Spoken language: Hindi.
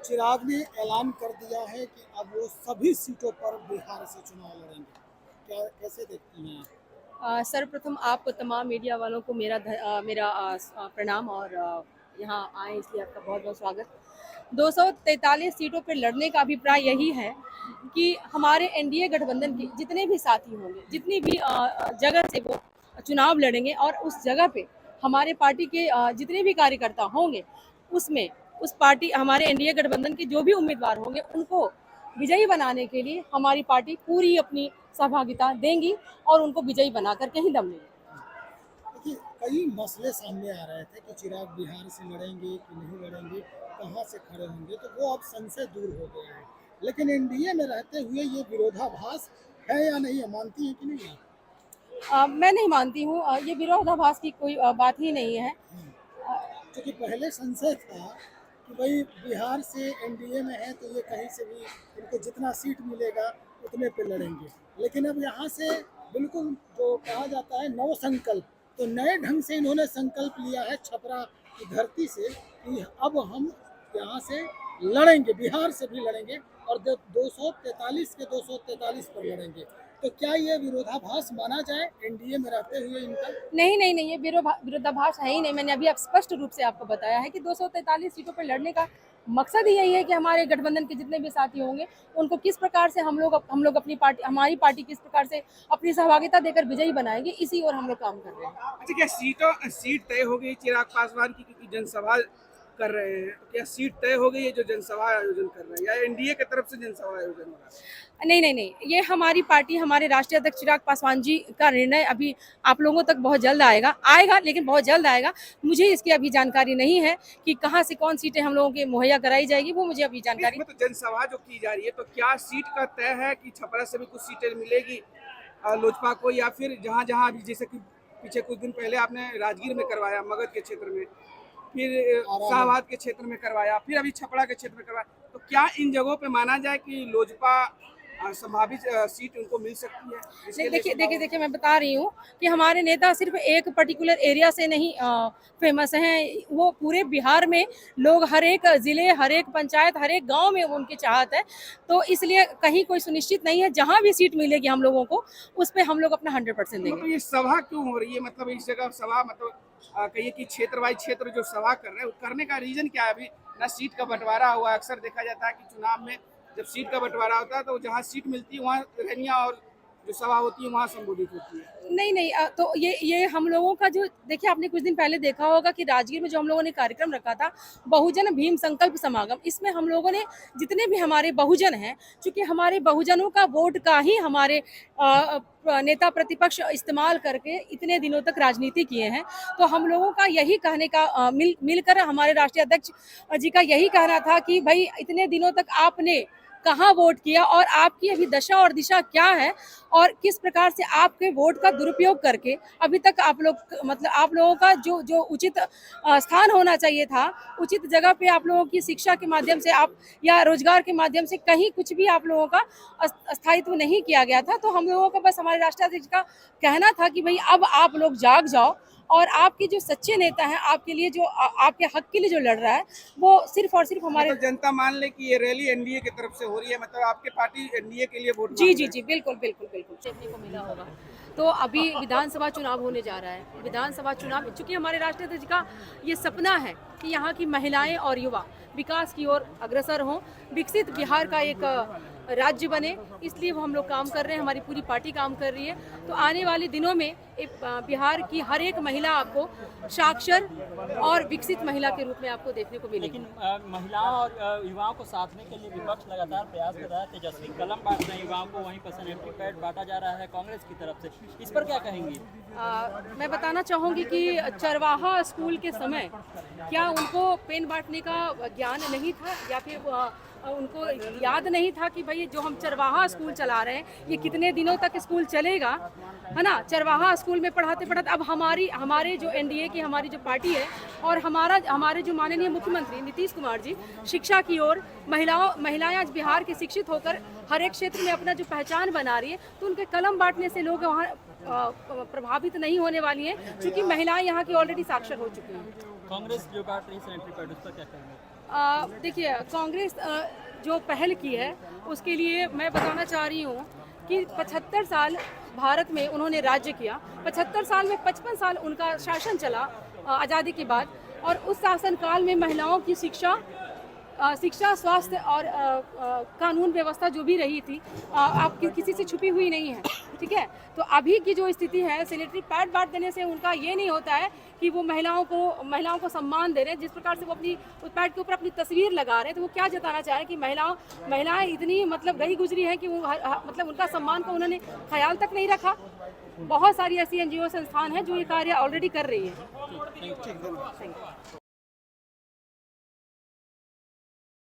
चिराग ने ऐलान कर दिया है कि अब वो सभी सीटों पर बिहार से चुनाव लड़ेंगे। क्या कैसे देखती हैं आप? सर्वप्रथम आप तमाम मीडिया वालों को मेरा प्रणाम और यहाँ आए इसलिए आपका बहुत बहुत स्वागत। 243 सीटों पर लड़ने का अभिप्राय यही है कि हमारे एनडीए गठबंधन के जितने भी साथी होंगे, जितनी भी जगह से वो चुनाव लड़ेंगे और उस जगह पे हमारे पार्टी के जितने भी कार्यकर्ता होंगे, उसमें उस पार्टी हमारे एनडीए गठबंधन के जो भी उम्मीदवार होंगे उनको विजयी बनाने के लिए हमारी पार्टी पूरी अपनी सहभागिता देंगी और उनको विजयी बना करके ही दम लेंगे। देखिए, कई मसले सामने आ रहे थे कि चिराग बिहार से लड़ेंगे कि नहीं लड़ेंगे, कहाँ से खड़े होंगे, तो वो अब संशय दूर हो गया है। लेकिन एनडीए में रहते हुए ये विरोधाभास है या नहीं, मानती हैं कि नहीं आप? मैं नहीं मानती हूँ, ये विरोधाभास की कोई बात ही नहीं है। क्योंकि पहले संशय था कि भाई बिहार से एनडीए में है तो ये कहीं से भी इनको जितना सीट मिलेगा उतने पे लड़ेंगे। लेकिन अब यहाँ से बिल्कुल जो कहा जाता है नव संकल्प, तो नए ढंग से इन्होंने संकल्प लिया है छपरा की धरती से कि अब हम यहाँ से लड़ेंगे, बिहार से भी लड़ेंगे और 243 के 243 पर लड़ेंगे। तो क्या ये विरोधाभास माना जाए एनडीए में रहते हुए इनका? नहीं नहीं नहीं, ये विरोधाभास है ही नहीं। मैंने अभी स्पष्ट रूप से आपको बताया है कि 243 सीटों पर लड़ने का मकसद ही यही है कि हमारे गठबंधन के जितने भी साथी होंगे उनको किस प्रकार से हम लोग अपनी पार्टी, हमारी पार्टी किस प्रकार से अपनी सहभागिता देकर विजयी बनाएंगे, इसी ओर हम लोग काम कर रहे हैं। अच्छा, क्या सीट तय हो गई चिराग पासवान की, क्योंकि जनसभा कर रहे हैं? क्या सीट तय हो गई है जो जनसभा आयोजन कर रहे हैं, या एनडीए की तरफ से जनसभा आयोजन हो रहा है? नहीं नहीं नहीं, ये हमारी पार्टी, हमारे राष्ट्रीय अध्यक्ष चिराग पासवान जी का निर्णय अभी आप लोगों तक बहुत जल्द आएगा, लेकिन बहुत जल्द आएगा। मुझे इसकी अभी जानकारी नहीं है कि कहाँ से कौन सीटें हम लोगों के मुहैया कराई जाएगी, वो मुझे अभी जानकारी। इसमें तो जनसभा जो की जा रही है, तो क्या सीट का तय है कि छपरा से भी कुछ सीटें मिलेगी लोजपा को, या फिर जहाँ जहाँ अभी जैसे कि पीछे कुछ दिन पहले आपने राजगीर में करवाया, मगध के क्षेत्र में, फिर शाहबाद के क्षेत्र में करवाया, फिर अभी छपरा के क्षेत्र में करवाया, तो क्या इन जगहों पे माना जाए कि लोजपा संभावित सीट उनको मिल सकती है? देखिए, मैं बता रही हूँ कि हमारे नेता सिर्फ एक पर्टिकुलर एरिया से नहीं फेमस हैं। वो पूरे बिहार में लोग, हर एक जिले, हर एक पंचायत, हर एक गांव में उनकी चाहत है। तो इसलिए कहीं कोई सुनिश्चित नहीं है। जहां भी सीट मिलेगी हम लोगों को, उस पर हम लोग अपना 100% देंगे। तो ये सभा क्यों हो रही है? मतलब इस जगह सभा, मतलब कहिए कि क्षेत्र वाइज क्षेत्र जो सभा कर रहे हैं, करने का रीजन क्या है? अभी ना सीट का बंटवारा हुआ। अक्सर देखा जाता है कि चुनाव में जब सीट का बंटवारा होता है तो जहाँ सीट मिलती है वहाँ रैलियाँ और जो सभा होती है वहाँ संबोधित होती है। नहीं नहीं, तो ये हम लोगों का जो, देखिए आपने कुछ दिन पहले देखा होगा कि राजगीर में जो हम लोगों ने कार्यक्रम रखा था, बहुजन भीम संकल्प समागम, इसमें हम लोगों ने जितने भी हमारे बहुजन हैं, क्योंकि हमारे बहुजनों का वोट का ही हमारे नेता प्रतिपक्ष इस्तेमाल करके इतने दिनों तक राजनीति किए हैं, तो हम लोगों का यही कहने का मिलकर हमारे राष्ट्रीय अध्यक्ष जी का यही कहना था कि भाई इतने दिनों तक आपने कहाँ वोट किया और आपकी अभी दशा और दिशा क्या है और किस प्रकार से आपके वोट का दुरुपयोग करके अभी तक आप लोग, मतलब आप लोगों का जो जो उचित स्थान होना चाहिए था, उचित जगह पे आप लोगों की शिक्षा के माध्यम से आप या रोजगार के माध्यम से कहीं कुछ भी आप लोगों का स्थायित्व नहीं किया गया था। तो हम लोगों का बस हमारे राष्ट्रीय अध्यक्ष का कहना था कि भाई अब आप लोग जाग जाओ और आपके जो सच्चे नेता हैं, आपके लिए जो आपके हक के लिए जो लड़ रहा है, वो सिर्फ और सिर्फ हमारे। मतलब जनता मान ले कि ये रैली एनडीए की तरफ से हो रही है, मतलब आपके पार्टी एनडीए के लिए वोट जी मांग जी रहे हैं। जी, बिल्कुल बिल्कुल बिल्कुल देखने को मिला होगा। तो अभी विधानसभा चुनाव होने जा रहा है। विधानसभा चुनाव, चूंकि हमारे राष्ट्रीय अध्यक्ष का ये सपना है कि यहाँ की महिलाएं और युवा विकास की ओर अग्रसर हों, विकसित बिहार का एक राज्य बने, इसलिए वो हम लोग काम कर रहे हैं, हमारी पूरी पार्टी काम कर रही है। तो आने वाले दिनों में बिहार की हर एक महिला आपको साक्षर और विकसित महिला के रूप में आपको देखने को मिलेगी। लेकिन महिलाओं और युवाओं को साधने के लिए विपक्ष लगातार प्रयास कर रहा है। तेजस्वी कलम बांट रहे हैं युवाओं को, वहीं पर सैनिटरी पैड बांटा जा रहा है कांग्रेस की तरफ से। इस पर क्या कहेंगी? मैं बताना चाहूँगी कि चरवाहा स्कूल के समय क्या उनको पेन बांटने का ज्ञान नहीं था, या फिर उनको याद नहीं था कि भाई जो हम चरवाहा स्कूल चला रहे हैं ये कितने दिनों तक स्कूल चलेगा, है ना। चरवाहा स्कूल में पढ़ाते पढ़ाते अब हमारे जो एनडीए की हमारी जो पार्टी है और हमारे जो माननीय मुख्यमंत्री नीतीश कुमार जी शिक्षा की ओर, महिलाएं आज बिहार की शिक्षित होकर हर एक क्षेत्र में अपना जो पहचान बना रही है, तो उनके कलम बांटने से लोग वहाँ प्रभावित नहीं होने वाली हैं, क्योंकि महिलाएं यहाँ की ऑलरेडी साक्षर हो चुकी हैं। कांग्रेस जो बांट रही सैनिटरी पैड, उस पर क्या कहेंगे? देखिए कांग्रेस जो पहल की है उसके लिए मैं बताना चाह रही हूँ कि 75 साल भारत में उन्होंने राज्य किया। 75 साल में 55 साल उनका शासन चला आज़ादी के बाद, और उस शासनकाल में महिलाओं की शिक्षा, स्वास्थ्य और कानून व्यवस्था जो भी रही थी आप किसी से छुपी हुई नहीं है, ठीक है। तो अभी की जो स्थिति है, सैनिटरी पैड बांट देने से उनका ये नहीं होता है कि वो महिलाओं को सम्मान दे रहे हैं। जिस प्रकार से वो अपनी उस पैड के ऊपर अपनी तस्वीर लगा रहे हैं, तो वो क्या जताना चाह रहे हैं कि महिलाएं इतनी मतलब गई गुजरी है कि वो मतलब उनका सम्मान का उन्होंने ख्याल तक नहीं रखा। बहुत सारी ऐसी NGO संस्थान हैं जो ये कार्य ऑलरेडी कर रही है।